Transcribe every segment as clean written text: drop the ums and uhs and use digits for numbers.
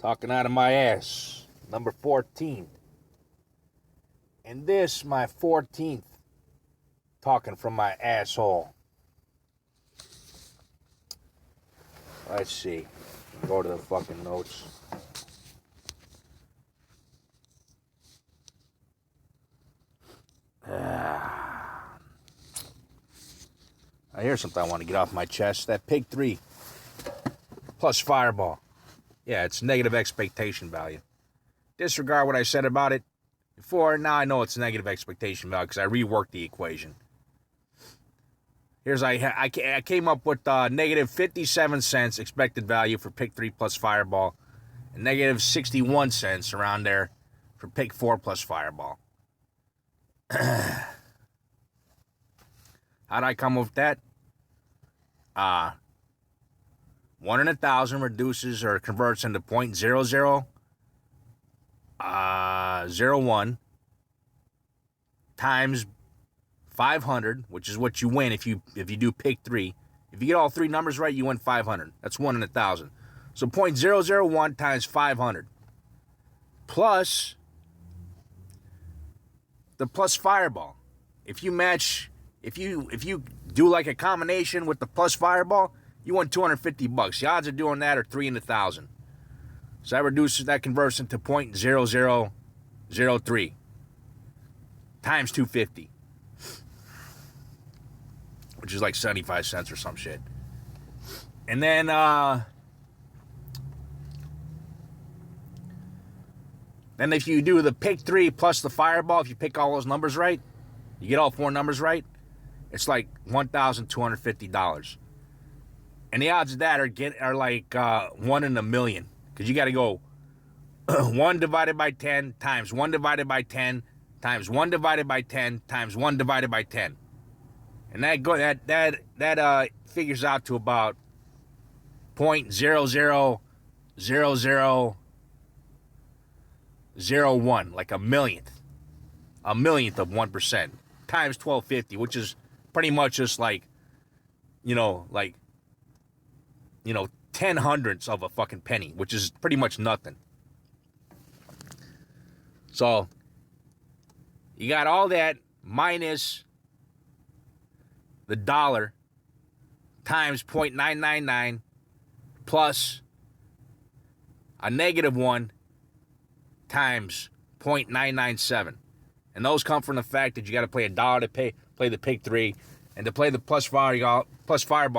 Talking out of my ass. Number 14. And this, my 14th. Talking from my asshole. Let's see. Go to the fucking notes. Here's something I want to get off my chest. That pig 3 plus fireball. Yeah, it's negative expectation value. Disregard what I said about it before. Now I know it's negative expectation value because I reworked the equation. Here's I came up with negative 57 cents expected value for pick 3 plus fireball, and negative 61 cents around there for pick 4 plus fireball. How'd I come up with that? 1 in 1,000 reduces or converts into 0.0001 times 500, which is what you win if you do pick 3. If you get all 3 numbers right, you win 500. That's 1 in 1,000. So 0.001 times 500 plus the plus fireball. If you do like a combination with the plus fireball, you won $250. The odds of doing that are 3 in 1,000. So that converts into 0.0003 times 250, which is like 75 cents or some shit. And then if you do the pick 3 plus the fireball, if you pick all those numbers right, you get all 4 numbers right, it's like $1,250. And the odds of that are like 1 in a million. Because you got to go 1 divided by 10 times 1 divided by 10 times 1 divided by 10 times 1 divided by 10. And that figures out to about 0.000001, like a millionth of 1%, times 1250, which is pretty much just like 10 hundredths of a fucking penny, which is pretty much nothing. So you got all that minus the dollar times 0.999 plus a negative 1 times 0.997. And those come from the fact that you got to play $1 to play the pick 3, and to play the plus fireball,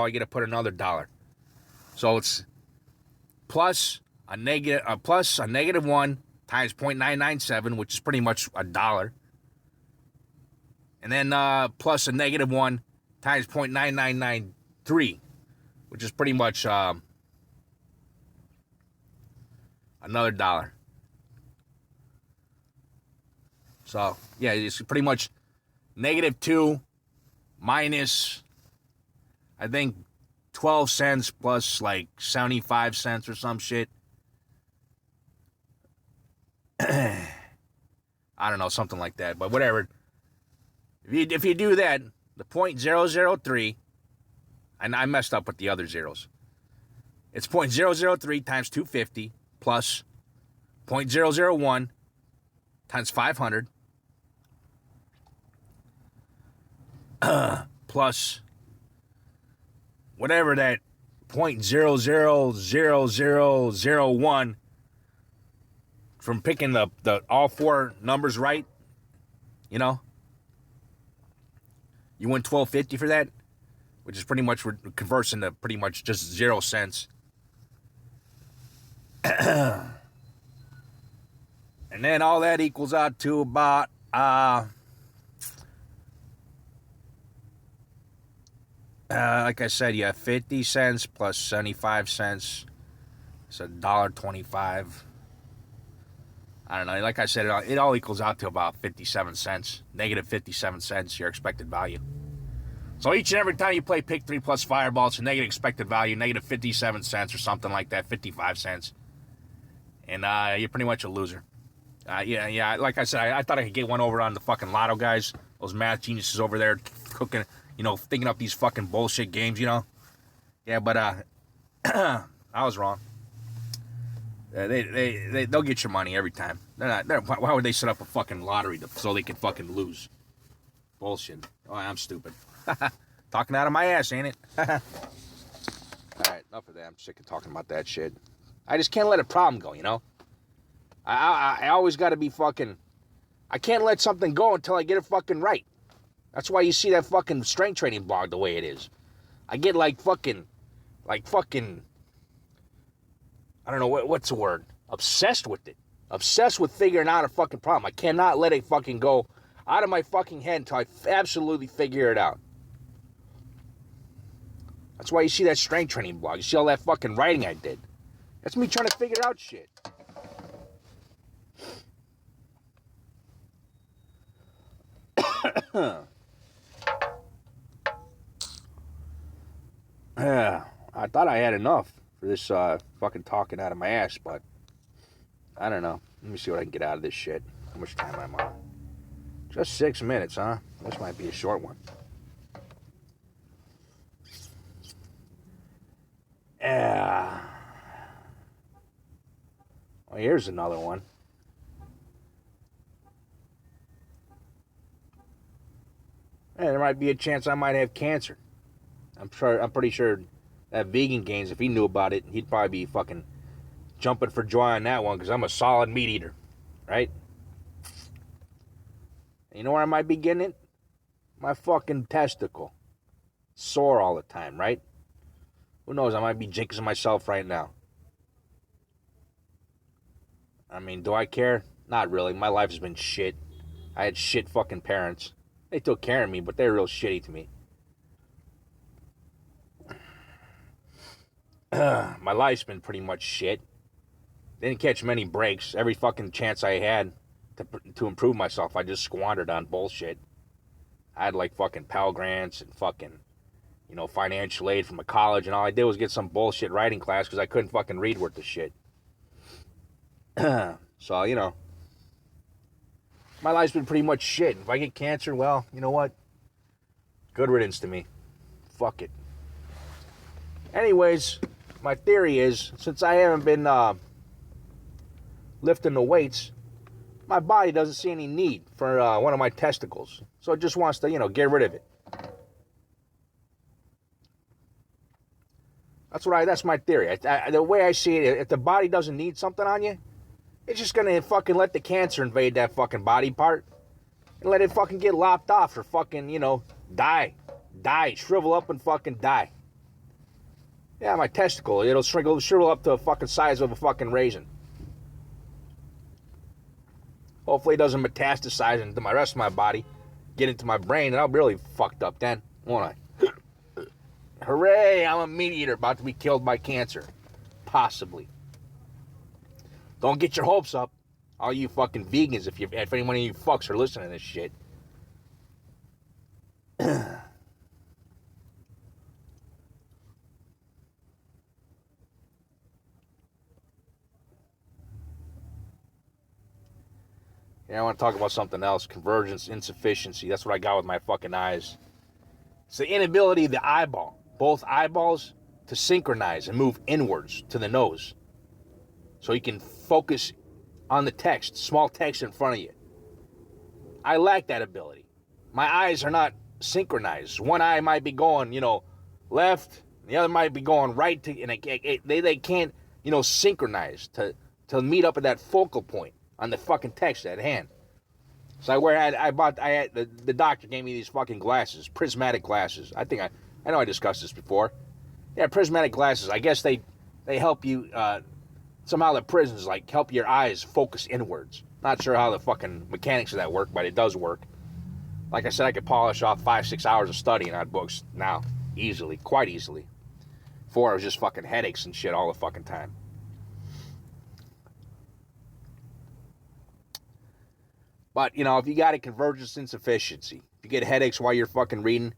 you got to put another $1. So it's plus a negative 1 times 0.997, which is pretty much $1. And then plus a negative 1 times 0.9993, which is pretty much another $1. So, yeah, it's pretty much negative 2 minus, I think, 12 cents plus like 75 cents or some shit. I don't know, something like that, but whatever. If you do that, the 0.003, and I messed up with the other zeros. It's 0.003 times 250 plus 0.001 times 500 plus whatever that 0.000001 from picking the all 4 numbers right, you win $12.50 for that, which is pretty much converts into pretty much just 0 cents. And then all that equals out to about like I said, you have 50 cents plus 75 cents. It's $1.25. I don't know. Like I said, it all equals out to about 57 cents. Negative 57 cents, your expected value. So each and every time you play pick 3 plus fireball, it's a negative expected value, negative 57 cents or something like that, 55 cents. And you're pretty much a loser. Yeah. Like I said, I thought I could get one over on the fucking lotto guys. Those math geniuses over there cooking, thinking up these fucking bullshit games, Yeah, but I was wrong. They'll get your money every time. Why would they set up a fucking lottery so they can fucking lose? Bullshit. Oh, I'm stupid. Talking out of my ass, ain't it? All right, enough of that. I'm sick of talking about that shit. I just can't let a problem go, you know? I always got to be fucking... I can't let something go until I get it fucking right. That's why you see that fucking strength training blog the way it is. I get like fucking... I don't know, what's the word? Obsessed with it. Obsessed with figuring out a fucking problem. I cannot let it fucking go out of my fucking head until I absolutely figure it out. That's why you see that strength training blog. You see all that fucking writing I did. That's me trying to figure out shit. Yeah, I thought I had enough for this fucking talking out of my ass, but I don't know. Let me see what I can get out of this shit. How much time am I on? Just 6 minutes, huh? This might be a short one. Yeah. Well, here's another one. Yeah, there might be a chance I might have cancer. I'm pretty sure that Vegan Gains, if he knew about it, he'd probably be fucking jumping for joy on that one because I'm a solid meat eater, right? And you know where I might be getting it? My fucking testicle. Sore all the time, right? Who knows? I might be jinxing myself right now. I mean, do I care? Not really. My life has been shit. I had shit fucking parents. They took care of me, but they're real shitty to me. My life's been pretty much shit. Didn't catch many breaks. Every fucking chance I had to improve myself, I just squandered on bullshit. I had like fucking Pell Grants and fucking, you know, financial aid from a college, and all I did was get some bullshit writing class because I couldn't fucking read worth the shit. So, you know, my life's been pretty much shit. If I get cancer, well, you know what? Good riddance to me. Fuck it. Anyways, my theory is, since I haven't been lifting the weights, my body doesn't see any need for one of my testicles. So it just wants to, you know, get rid of it. That's my theory. The way I see it, if the body doesn't need something on you, it's just gonna fucking let the cancer invade that fucking body part and let it fucking get lopped off or fucking, you know, die, shrivel up and fucking die. Yeah, my testicle, it'll shrivel up to a fucking size of a fucking raisin. Hopefully it doesn't metastasize into my rest of my body, get into my brain, and I'll be really fucked up then, won't I? Hooray, I'm a meat eater about to be killed by cancer. Possibly. Don't get your hopes up, all you fucking vegans, if any one of you fucks are listening to this shit. Yeah, I want to talk about something else. Convergence, insufficiency. That's what I got with my fucking eyes. It's the inability of the eyeball, both eyeballs, to synchronize and move inwards to the nose. So you can focus on the text, small text in front of you. I lack that ability. My eyes are not synchronized. One eye might be going, you know, left, the other might be going right, and they can't, you know, synchronize to meet up at that focal point on the fucking text at hand. So the doctor gave me these fucking glasses, prismatic glasses. I know I discussed this before. Yeah, prismatic glasses. I guess they help you, somehow the prisms like help your eyes focus inwards. Not sure how the fucking mechanics of that work, but it does work. Like I said, I could polish off 5-6 hours of studying on books now, easily, quite easily. Before it was just fucking headaches and shit all the fucking time. But, you know, if you got a convergence insufficiency, if you get headaches while you're fucking reading,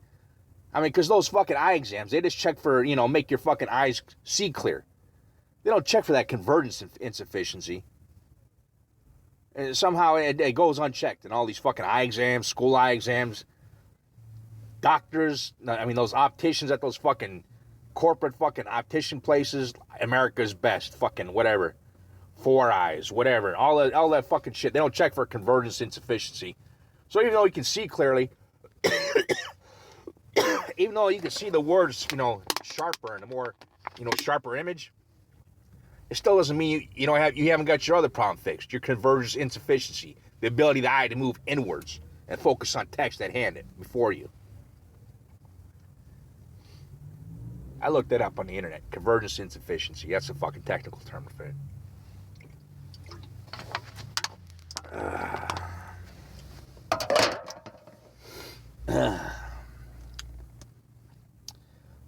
I mean, because those fucking eye exams, they just check for, you know, make your fucking eyes see clear. They don't check for that convergence insufficiency. And somehow it goes unchecked in all these fucking eye exams, school eye exams, doctors, I mean, those opticians at those fucking corporate fucking optician places, America's Best, fucking whatever. 4 eyes, whatever, all that fucking shit. They don't check for convergence insufficiency. So even though you can see clearly, even though you can see the words, sharper and a more, sharper image, it still doesn't mean you haven't got your other problem fixed. Your convergence insufficiency, the ability of the eye to move inwards and focus on text at hand before you. I looked that up on the internet. Convergence insufficiency. That's a fucking technical term for it.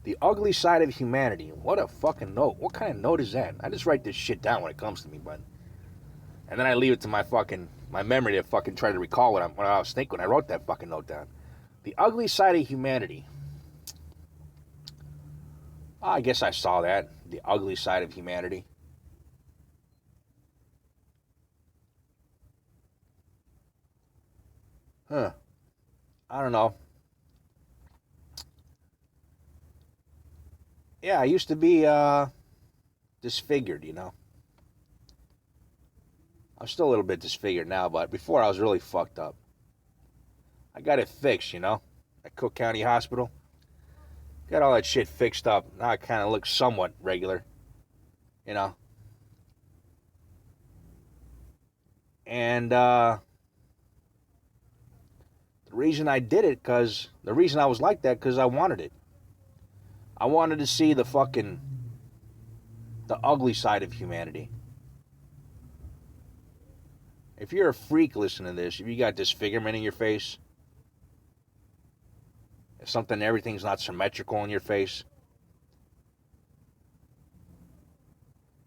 The ugly side of humanity. What a fucking note. What kind of note is that? I just write this shit down when it comes to me, bud. And then I leave it to my memory to fucking try to recall what I was thinking when I wrote that fucking note down. The ugly side of humanity. I guess I saw that. The ugly side of humanity. I don't know. Yeah, I used to be disfigured, I'm still a little bit disfigured now, but before I was really fucked up. I got it fixed, at Cook County Hospital. Got all that shit fixed up. Now I kind of look somewhat regular, And the reason I did it, the reason I was like that, because I wanted it. I wanted to see the ugly side of humanity. If you're a freak listening to this, if you got disfigurement in your face, if everything's not symmetrical in your face,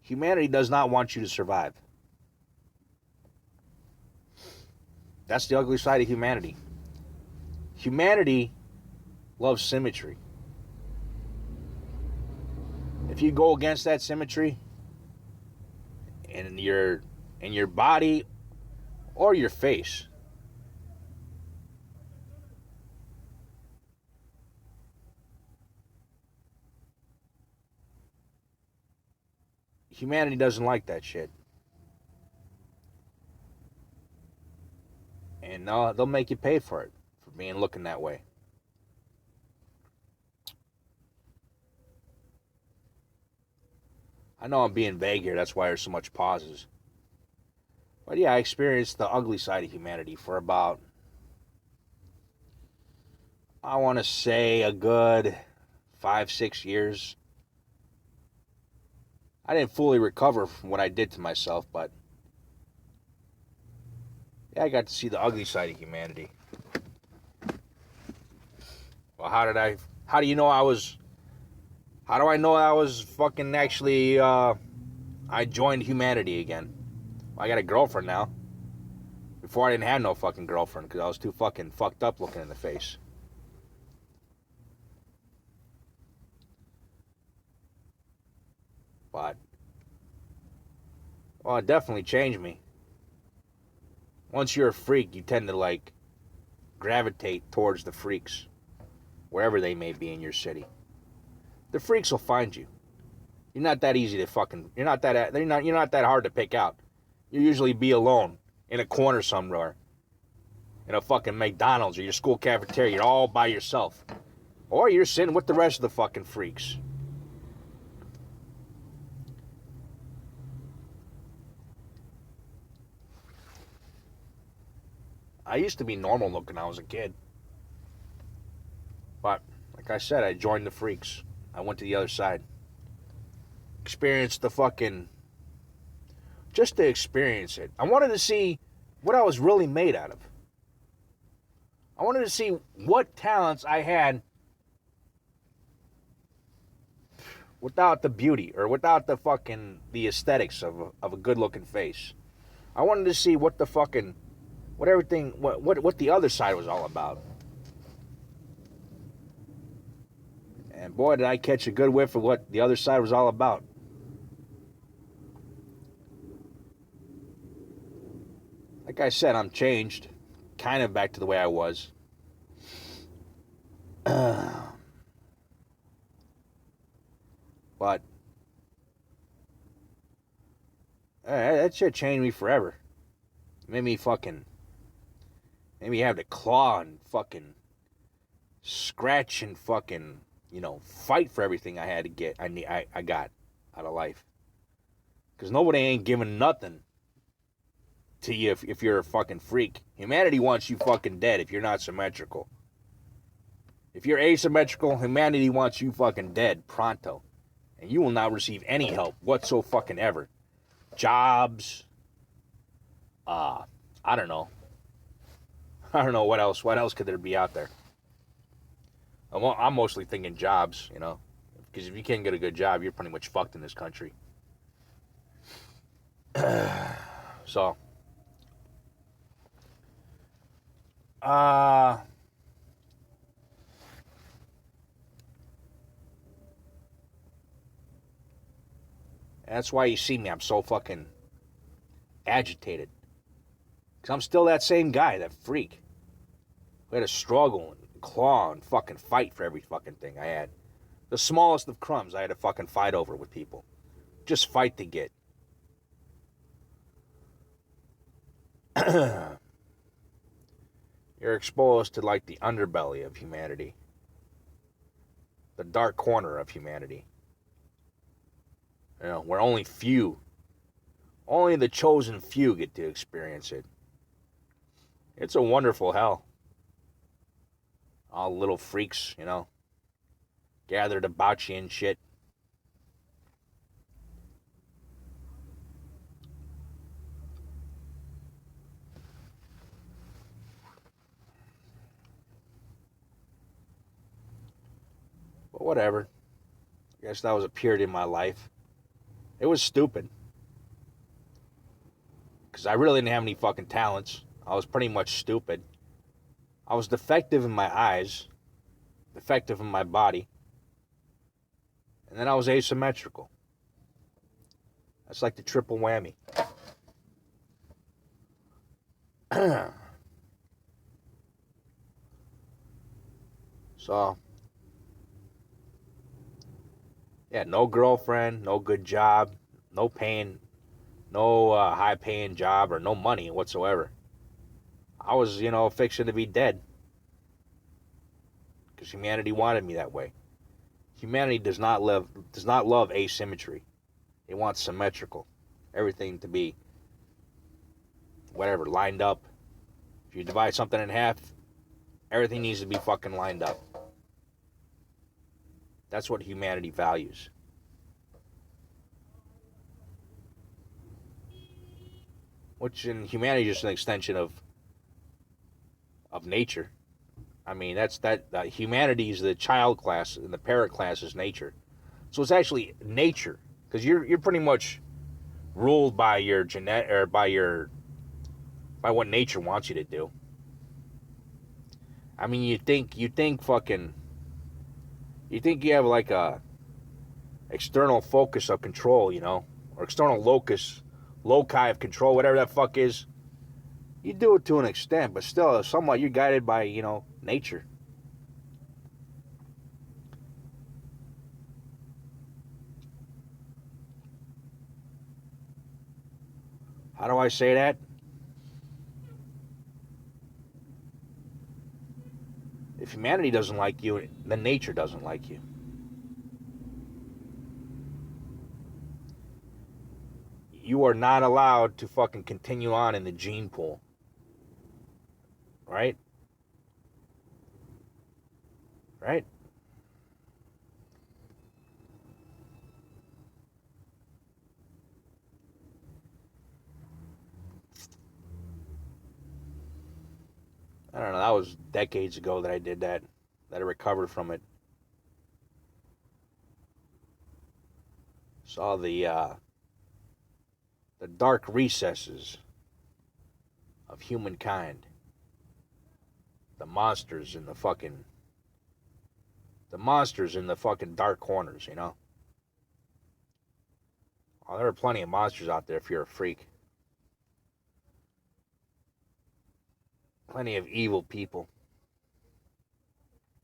humanity does not want you to survive. That's the ugly side of humanity. Humanity loves symmetry. If you go against that symmetry in your body or your face, humanity doesn't like that shit. And they'll make you pay for it, for looking that way. I know I'm being vague here, that's why there's so much pauses. But yeah, I experienced the ugly side of humanity for about, I want to say, a good 5-6 years. I didn't fully recover from what I did to myself, but yeah, I got to see the ugly side of humanity. Well, how do I know I was fucking actually, I joined humanity again? Well, I got a girlfriend now. Before I didn't have no fucking girlfriend because I was too fucking fucked up looking in the face. But, well, it definitely changed me. Once you're a freak, you tend to, gravitate towards the freaks, wherever they may be in your city. The freaks will find you. You're not that easy to fucking, you're not that hard to pick out. You usually be alone in a corner somewhere, in a fucking McDonald's or your school cafeteria. You're all by yourself. Or you're sitting with the rest of the fucking freaks. I used to be normal looking when I was a kid. But, like I said, I joined the freaks. I went to the other side. Experienced just to experience it. I wanted to see what I was really made out of. I wanted to see what talents I had without the beauty or without the aesthetics of a good looking face. I wanted to see what the other side was all about. And boy, did I catch a good whiff of what the other side was all about. Like I said, I'm changed. Kind of back to the way I was. But That shit changed me forever. It made me have to claw and fucking scratch and fucking, fight for everything I had to get. I got out of life. Because nobody ain't giving nothing to you if you're a fucking freak. Humanity wants you fucking dead if you're not symmetrical. If you're asymmetrical, humanity wants you fucking dead pronto. And you will not receive any help whatsoever. Jobs. I don't know. I don't know what else. What else could there be out there? I'm mostly thinking jobs, Because if you can't get a good job, you're pretty much fucked in this country. So. That's why you see me. I'm so fucking agitated. Because I'm still that same guy, that freak. We had to struggle and claw and fucking fight for every fucking thing I had. The smallest of crumbs I had to fucking fight over with people. Just fight to get. You're exposed to like the underbelly of humanity. The dark corner of humanity. Where only the chosen few get to experience it. It's a wonderful hell. All little freaks, gathered about you and shit. But whatever. I guess that was a period in my life. It was stupid. Because I really didn't have any fucking talents. I was pretty much stupid. I was defective in my eyes. Defective in my body. And then I was asymmetrical. That's like the triple whammy. So, yeah, no girlfriend, no good job, no high paying job, or no money whatsoever. I was, fixing to be dead. Because humanity wanted me that way. Humanity does not love asymmetry. It wants symmetrical. Everything to be whatever, lined up. If you divide something in half, everything needs to be fucking lined up. That's what humanity values. Which in humanity is just an extension of nature. I mean, humanity is the child class and the parent class is nature. So it's actually nature, because you're pretty much ruled by your by what nature wants you to do. I mean, you think you have like a external focus of control, or external loci of control, whatever that fuck is. You do it to an extent, but still, somewhat you're guided by, nature. How do I say that? If humanity doesn't like you, then nature doesn't like you. You are not allowed to fucking continue on in the gene pool. Right? Right? I don't know. That was decades ago that I did that. That I recovered from it. Saw the dark recesses of humankind. The monsters in the fucking dark corners, Oh, there are plenty of monsters out there if you're a freak. Plenty of evil people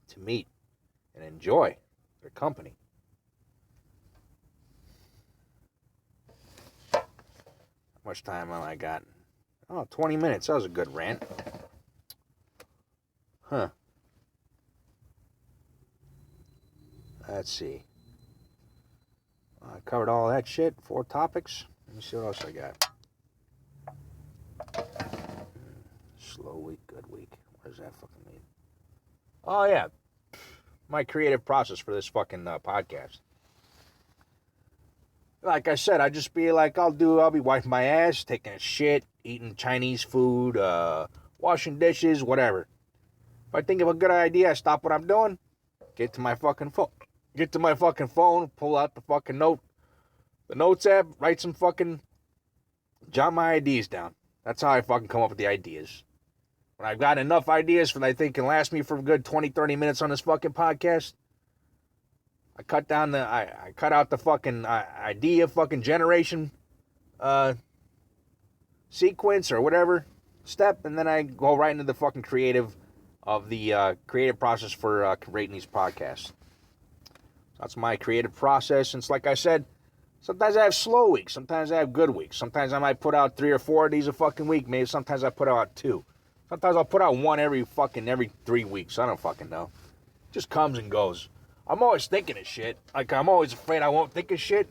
to meet and enjoy their company. much time have I got? Oh, 20 minutes. That was a good rant. Huh. Let's see. I covered all that shit. 4 topics. Let me see what else I got. Slow week, good week. What does that fucking mean? Oh, yeah. My creative process for this fucking podcast. Like I said, I just be like, I'll be wiping my ass, taking a shit, eating Chinese food, washing dishes, whatever. If I think of a good idea, I stop what I'm doing, get to my fucking phone, pull out the fucking notes app, write some fucking, jot my ideas down. That's how I fucking come up with the ideas. When I've got enough ideas that I think can last me for a good 20, 30 minutes on this fucking podcast, I cut out the fucking idea fucking generation sequence or whatever step, and then I go right into the fucking creative process for creating these podcasts. That's my creative process. And it's like I said, sometimes I have slow weeks, sometimes I have good weeks. Sometimes I might put out 3 or 4 of these a fucking week. Maybe sometimes I put out 2. Sometimes I'll put out 1 every 3 weeks. I don't fucking know. It just comes and goes. I'm always thinking of shit. Like, I'm always afraid I won't think of shit.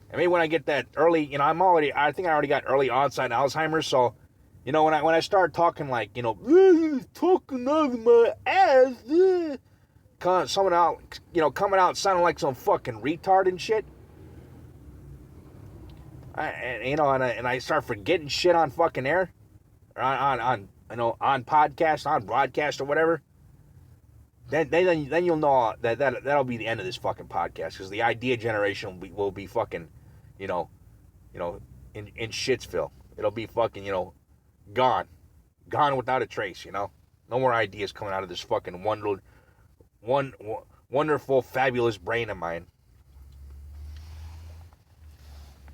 And maybe when I get that early, I think I already got early onset Alzheimer's. So, when I start talking like, talking out of my ass, coming out sounding like some fucking retard and shit. And I start forgetting shit on fucking air, or on podcast, on broadcast or whatever. Then you'll know that'll be the end of this fucking podcast, because the idea generation will be fucking, in Shitsville. It'll be fucking, gone without a trace. No more ideas coming out of this fucking wonderful, fabulous brain of mine.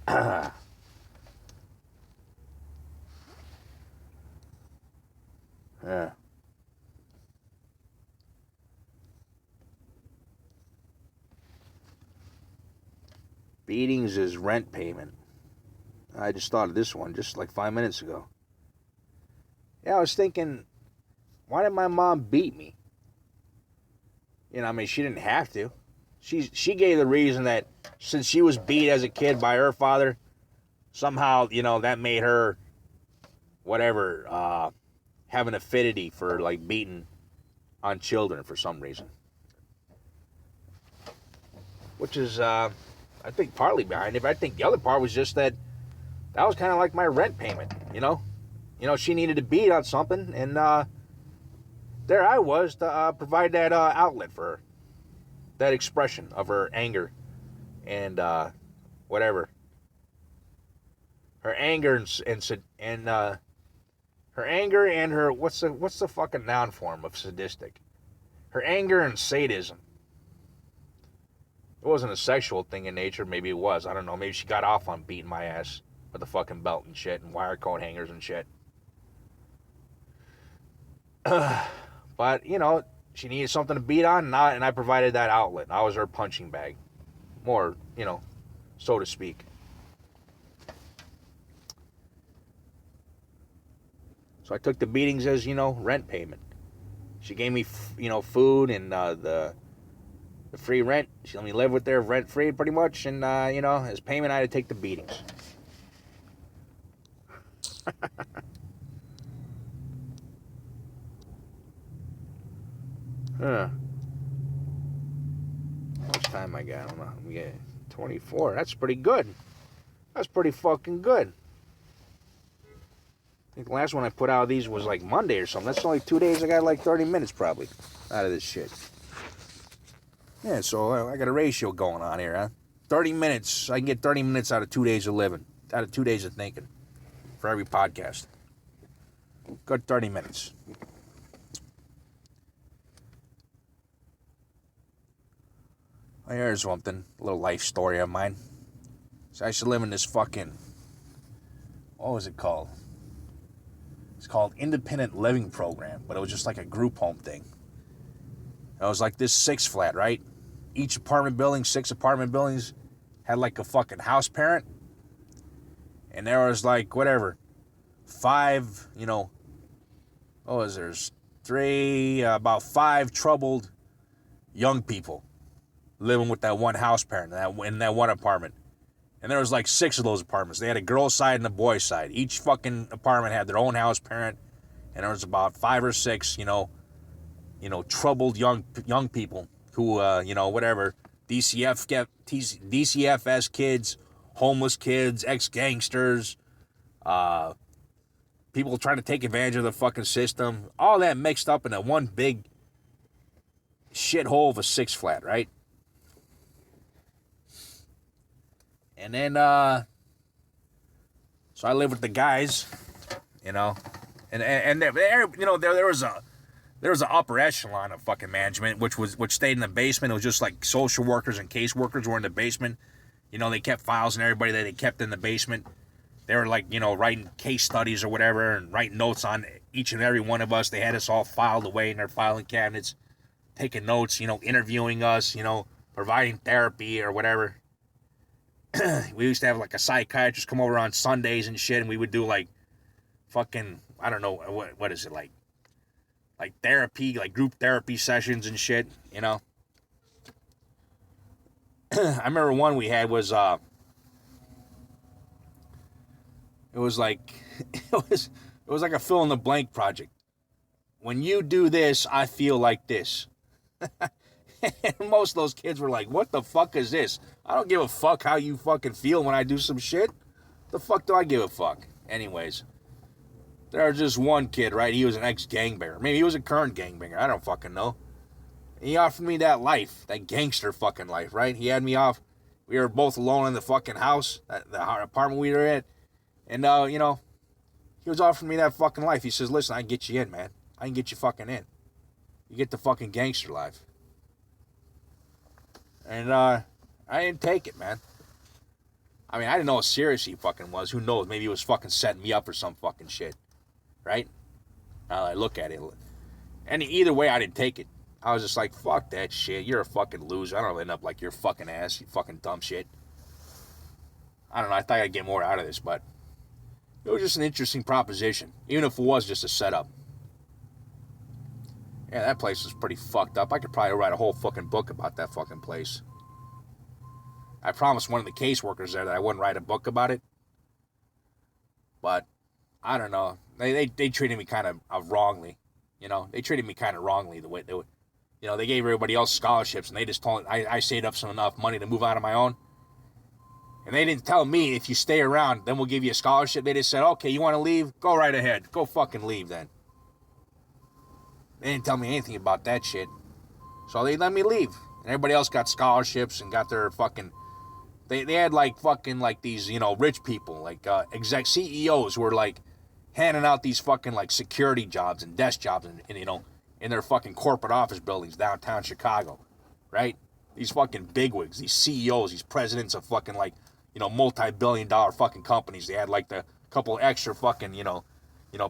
Yeah. Beatings is rent payment. I just thought of this one just like 5 minutes ago. Yeah, I was thinking, why did my mom beat me? She didn't have to. She gave the reason that since she was beat as a kid by her father, somehow, that made her, have an affinity for, like, beating on children for some reason. Which is, I think, partly behind it, but I think the other part was just that was kind of like my rent payment, she needed to beat on something, and there I was to provide that outlet for her, that expression of her anger, and whatever. Her anger and her anger and her, what's the fucking noun form of sadistic? Her anger and sadism. It wasn't a sexual thing in nature. Maybe it was. I don't know. Maybe she got off on beating my ass with a fucking belt and shit and wire coat hangers and shit. But, she needed something to beat on, and I provided that outlet. I was her punching bag. More, so to speak. So I took the beatings as, rent payment. She gave me, food and the free rent. She let me live with her rent free pretty much. And, as payment, I had to take the beatings. Huh. How much time I got? I don't know. We get 24. That's pretty good. That's pretty fucking good. I think the last one I put out of these was like Monday or something. That's only 2 days. I got like 30 minutes probably out of this shit. Yeah, so I got a ratio going on here, huh? 30 minutes. I can get 30 minutes out of 2 days of living, out of 2 days of thinking for every podcast. Good 30 minutes. Here's something, a little life story of mine. So I used to live in this fucking, what was it called? It's called Independent Living Program, but it was just like a group home thing. It was like this 6-flat, right? Each apartment building, 6 apartment buildings, had like a fucking house parent. And there was like, whatever, 5, what was there's 3, about 5 troubled young people living with that one house parent in that one apartment. And there was like 6 of those apartments. They had a girl's side and a boy's side. Each fucking apartment had their own house parent. And there was about 5 or 6, troubled young people who, whatever, DCFS kids, homeless kids, ex-gangsters, people trying to take advantage of the fucking system. All that mixed up in a one big shithole of a 6-flat, right? And then, so I lived with the guys, and there was an upper echelon of fucking management, which stayed in the basement. It was just like social workers and caseworkers were in the basement. They kept files and everybody that they kept in the basement. They were like, writing case studies or whatever and writing notes on each and every one of us. They had us all filed away in their filing cabinets, taking notes, interviewing us, providing therapy or whatever. We used to have like a psychiatrist come over on Sundays and shit, and we would do like fucking, I don't know, what is it, like therapy, like group therapy sessions and shit, I remember one we had was, it was like a fill in the blank project. When you do this, I feel like this. And most of those kids were like, what the fuck is this? I don't give a fuck how you fucking feel when I do some shit. The fuck do I give a fuck? Anyways, there was just one kid, right? He was an ex-gangbanger. Maybe he was a current gangbanger. I don't fucking know. He offered me that life, that gangster fucking life, right? He had me off. We were both alone in the fucking house, the apartment we were at. And, he was offering me that fucking life. He says, listen, I can get you in, man. I can get you fucking in. You get the fucking gangster life. And, I didn't take it, man. I mean, I didn't know how serious he fucking was. Who knows? Maybe he was fucking setting me up for some fucking shit. Right? Now I look at it. And either way, I didn't take it. I was just like, fuck that shit. You're a fucking loser. I don't end up like your fucking ass, you fucking dumb shit. I don't know. I thought I'd get more out of this, but it was just an interesting proposition. Even if it was just a setup. Yeah, that place was pretty fucked up. I could probably write a whole fucking book about that fucking place. I promised one of the caseworkers there that I wouldn't write a book about it. But, I don't know. They treated me kind of wrongly. They treated me kind of wrongly the way they would. They gave everybody else scholarships, and they just told me I saved up some enough money to move out on my own. And they didn't tell me, if you stay around, then we'll give you a scholarship. They just said, okay, you want to leave? Go right ahead. Go fucking leave then. They didn't tell me anything about that shit. So they let me leave. And everybody else got scholarships and got their fucking... They had like fucking like these, rich people, like exec CEOs who were like handing out these fucking like security jobs and desk jobs in their fucking corporate office buildings downtown Chicago, right? These fucking bigwigs, these CEOs, these presidents of fucking like, multi-billion-dollar fucking companies. They had like the couple extra fucking,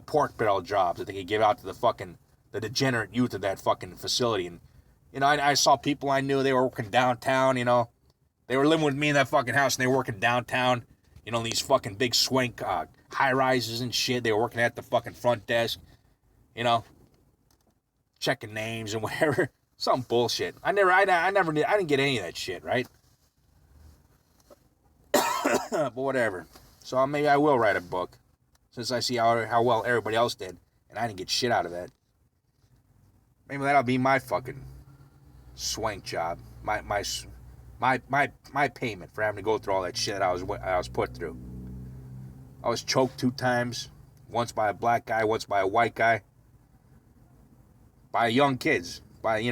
pork barrel jobs that they could give out to the degenerate youth of that fucking facility. And, I saw people I knew, they were working downtown, They were living with me in that fucking house, and they were working downtown, these fucking big swank high-rises and shit. They were working at the fucking front desk, checking names and whatever. Some bullshit. I didn't get any of that shit, right? But whatever. So maybe I will write a book, since I see how well everybody else did, and I didn't get shit out of that. Maybe that'll be my fucking swank job. My payment for having to go through all that shit I was put through. I was choked 2 times, once by a black guy, once by a white guy, by young kids, by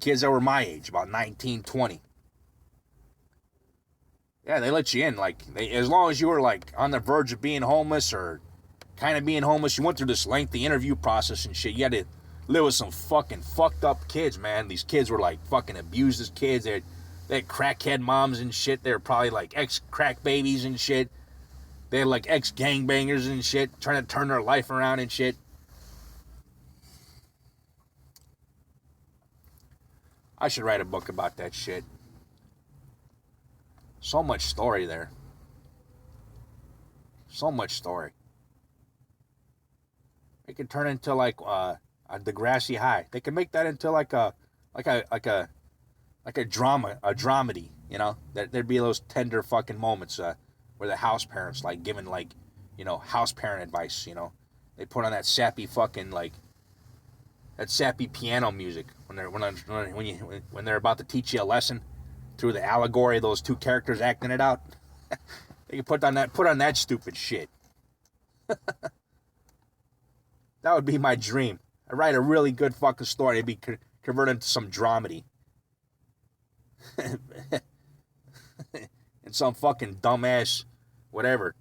kids that were my age, about 19, 20. Yeah, they let you in, as long as you were on the verge of being homeless or kind of being homeless, you went through this lengthy interview process and shit. You had to live with some fucking fucked up kids, man. These kids were fucking abused as kids. They had crackhead moms and shit. They were probably ex-crack babies and shit. They had ex-gangbangers and shit, trying to turn their life around and shit. I should write a book about that shit. So much story there. So much story. They could turn into like a Degrassi High. They could make that into like a drama, a dramedy. You know, there'd be those tender fucking moments where the house parents like giving like, you know, house parent advice. You know, they put on that sappy fucking like that sappy piano music when they're about to teach you a lesson through the allegory of those two characters acting it out. They can put on that stupid shit. That would be my dream. I write a really good fucking story. It'd be converted into some dramedy. And some fucking dumbass, whatever.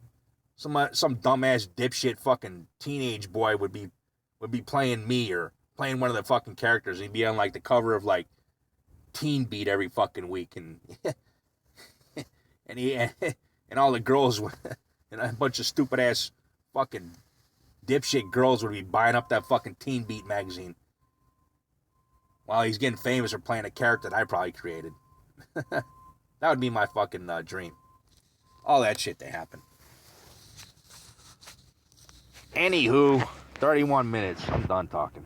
Some dumbass dipshit fucking teenage boy would be playing me or playing one of the fucking characters. He'd be on like the cover of like Teen Beat every fucking week, and and all the girls and a bunch of stupid ass fucking dipshit girls would be buying up that fucking Teen Beat magazine while he's getting famous for playing a character that I probably created. That would be my fucking dream. All that shit to happen. Anywho, 31 minutes. I'm done talking.